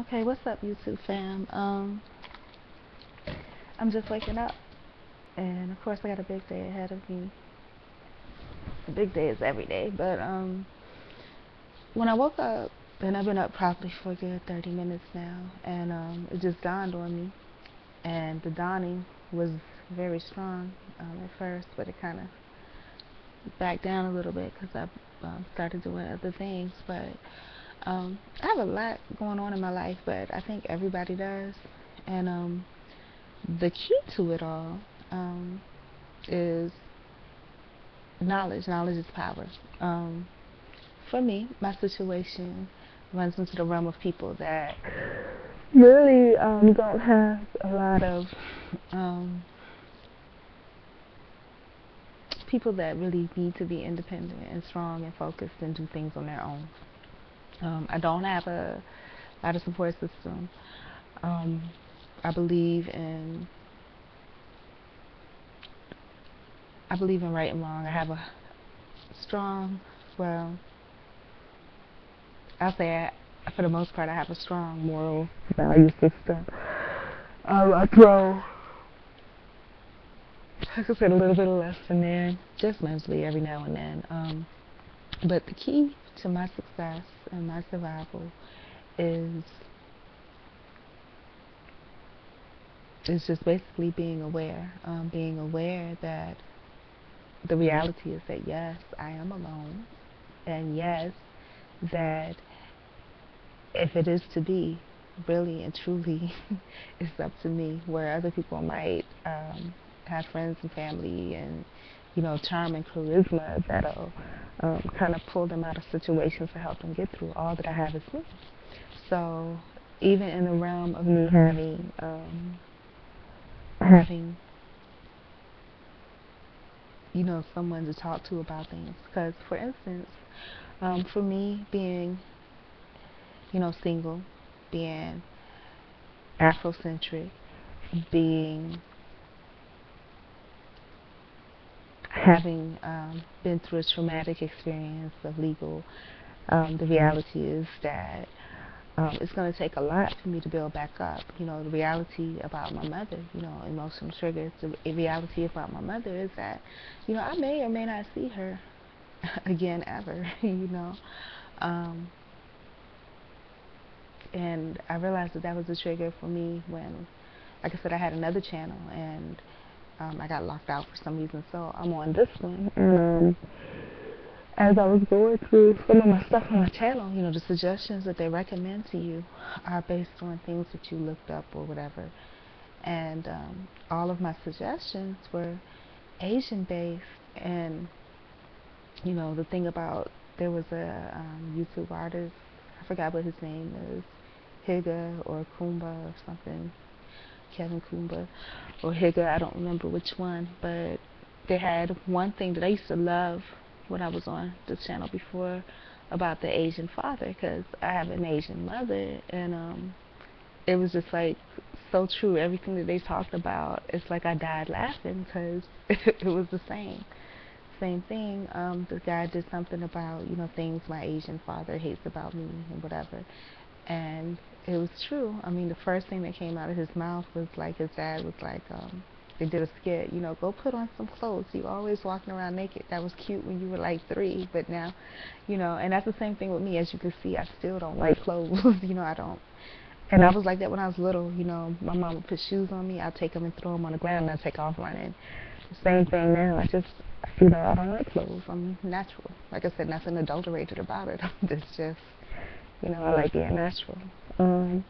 Okay, what's up, YouTube fam? I'm just waking up, and of course, I got a big day ahead of me. The big day is every day, but when I woke up, and I've been up probably for a good 30 minutes now, and it just dawned on me, and the dawning was very strong at first, but it kind of backed down a little bit because I started doing other things. But I have a lot going on in my life, but I think everybody does, and the key to it all is knowledge. Knowledge is power. For me, my situation runs into the realm of people that really don't have a lot of people that really need to be independent and strong and focused and do things on their own. I don't have a lot of support system. Um, I believe in right and wrong. I have a strong, well, I'll say for the most part, I have a strong moral value system. I throw, like I said, a little bit of lesson there, just mentally every now and then. But the key to my success and my survival is just basically being aware. Being aware that the reality is that yes, I am alone, and yes, that if it is to be, really and truly, it's up to me. Where other people might have friends and family and, charm and charisma that'll kind of pull them out of situations to help them get through. All that I have is me. So even in the realm of me having someone to talk to about things, because for instance, for me being single, being Afrocentric, being having been through a traumatic experience of legal, the reality is that it's going to take a lot for me to build back up. The reality about my mother, emotional triggers, the reality about my mother is that, I may or may not see her again ever, and I realized that was a trigger for me when, like I said, I had another channel, and I got locked out for some reason, so I'm on this one. And as I was going through some of my stuff on my channel, the suggestions that they recommend to you are based on things that you looked up or whatever. And all of my suggestions were Asian based. And, the thing about, there was a YouTube artist, I forgot what his name is, Higa or Kumba or something, Kevin Kumba or Higa, I don't remember which one, but they had one thing that I used to love when I was on this channel before about the Asian father, because I have an Asian mother, and it was just like so true. Everything that they talked about, it's like I died laughing because it was the same thing. The guy did something about things my Asian father hates about me and whatever, and it was true. I mean, the first thing that came out of his mouth was like his dad was like, they did a skit, go put on some clothes. You always walking around naked. That was cute when you were like 3, but now, and that's the same thing with me. As you can see, I still don't like clothes. I don't. And I was like that when I was little. My mom would put shoes on me. I'd take them and throw them on the ground, and I'd take off running. The same thing now. I don't like clothes. I'm natural. Like I said, nothing adulterated about it. It's just, I like being natural. And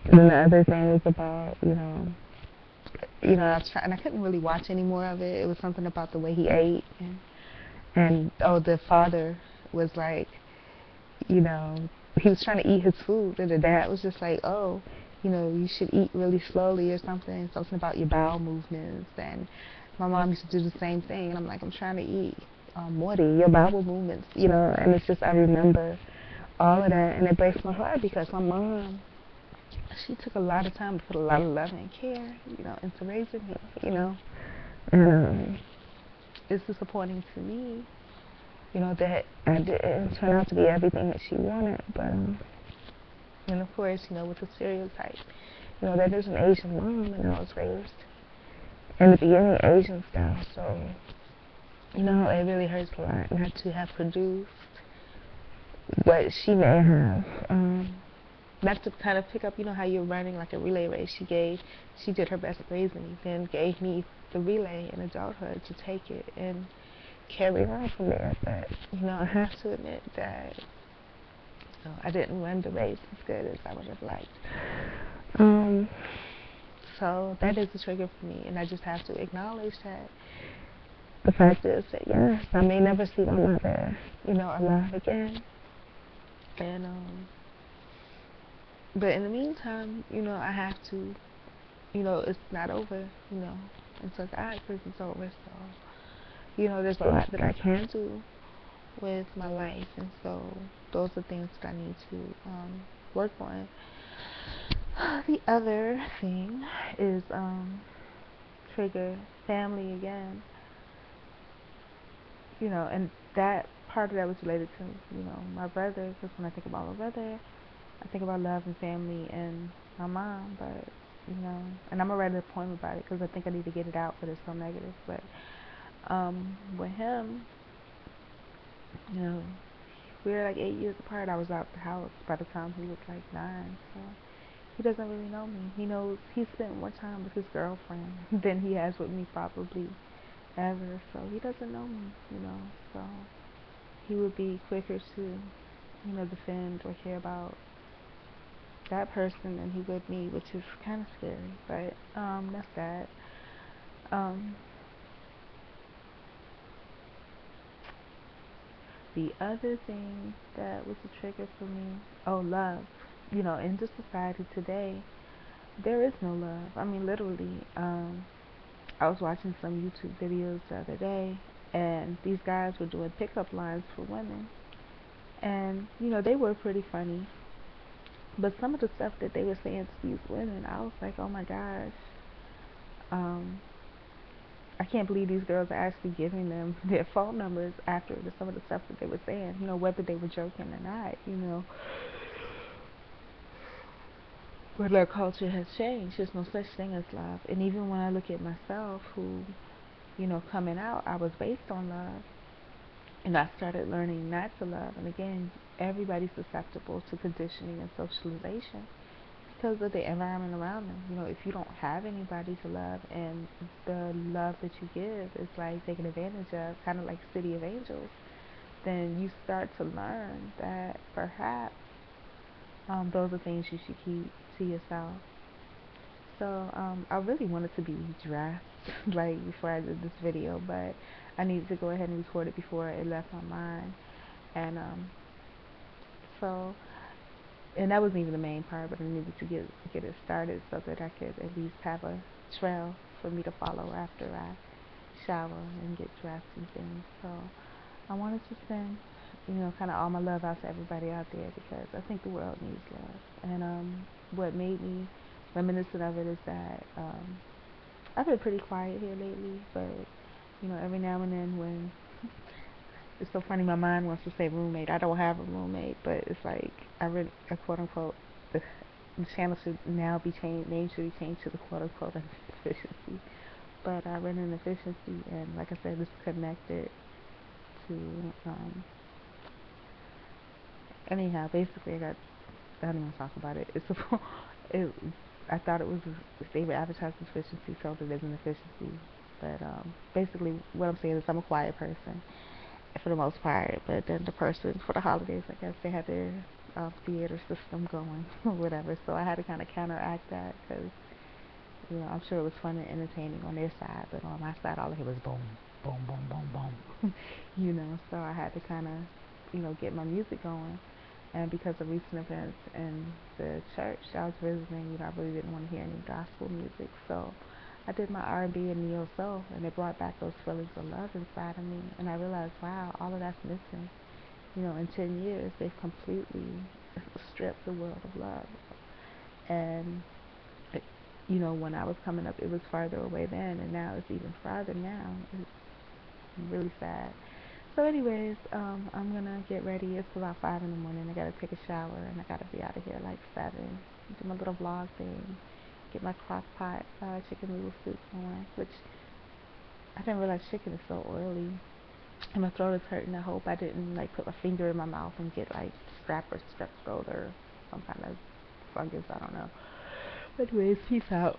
then the other thing was about, I was trying, and I couldn't really watch any more of it. It was something about the way he ate, and the father was like, he was trying to eat his food, and the dad was just like, oh, you should eat really slowly or something about your bowel movements. And my mom used to do the same thing, and I'm like, I'm trying to eat, Morty, your bowel movements, and it's just, I remember all of that, and it breaks my heart because my mom, she took a lot of time to put a lot of love and care, into raising me, and it's disappointing to me, that I didn't turn out to be everything that she wanted, but And of course, with the stereotype, that is an Asian mom, and I was raised in the beginning Asian style, so it really hurts a lot not to have produced what she may have. Not to kind of pick up, how you're running like a relay race. She did her best to raise me, then gave me the relay in adulthood to take it and carry on from there. But I have to admit that I didn't run the race as good as I would have liked. So that is a trigger for me, and I just have to acknowledge that. The fact is that yes, I may never see my mother, alive again, and but in the meantime, I have to, it's not over, until God says it's over. So, there's a lot that I can do with my life, and so those are things that I need to work on. The other thing is trigger family again, and that part of that was related to, my brother, because when I think about my brother, I think about love and family and my mom, but, and I'm going to write a poem about it because I think I need to get it out, but it's so negative. But with him, we were like 8 years apart. I was out the house by the time he was like 9, so he doesn't really know me. He spent more time with his girlfriend than he has with me probably ever, so he doesn't know me, so he would be quicker to, defend or care about that person than he would me, which is kind of scary, but that's that. The other thing that was a trigger for me, love. In the society today, there is no love. I mean, literally, I was watching some YouTube videos the other day, and these guys were doing pickup lines for women, and they were pretty funny, but some of the stuff that they were saying to these women, I was like, oh my gosh, I can't believe these girls are actually giving them their phone numbers after some of the stuff that they were saying, whether they were joking or not, But our culture has changed. There's no such thing as love. And even when I look at myself, who, coming out, I was based on love. And I started learning not to love. And again, everybody's susceptible to conditioning and socialization because of the environment around them. If you don't have anybody to love, and the love that you give is like taken advantage of, kind of like City of Angels, then you start to learn that perhaps those are things you should keep to yourself. So I really wanted to be dressed like before I did this video, but I needed to go ahead and record it before it left my mind. And so, and that wasn't even the main part, but I needed to get it started so that I could at least have a trail for me to follow after I shower and get dressed and things. So I wanted to send, kind of all my love out to everybody out there, because I think the world needs love. And what made me reminiscent of it is that I've been pretty quiet here lately, but every now and then when it's so funny, my mind wants to say roommate. I don't have a roommate, but it's like I read a quote unquote the channel should now be changed, name should be changed to the quote unquote efficiency. But I read an efficiency, and like I said, it's connected to anyhow. Basically, I don't even talk about it. It, I thought it was if they were advertising efficiency, sold it as an efficiency. But basically, what I'm saying is I'm a quiet person for the most part. But then the person for the holidays, I guess they had their theater system going or whatever. So I had to kind of counteract that because I'm sure it was fun and entertaining on their side, but on my side, all I hear was boom, boom, boom, boom, boom. So I had to kind of get my music going. And because of recent events in the church I was visiting, I really didn't want to hear any gospel music. So I did my R&B and neo soul, and it brought back those feelings of love inside of me. And I realized, wow, all of that's missing. In 10 years, they've completely stripped the world of love. And when I was coming up, it was farther away then, and now it's even farther now. It's really sad. So anyways, I'm gonna get ready. It's about 5 in the morning. I gotta take a shower and I gotta be out of here like 7. Do my little vlog thing. Get my crock pot chicken noodle soup on, which I didn't realize chicken is so oily. And my throat is hurting. I hope I didn't like put my finger in my mouth and get like strep throat or some kind of fungus. I don't know. Anyways, peace out.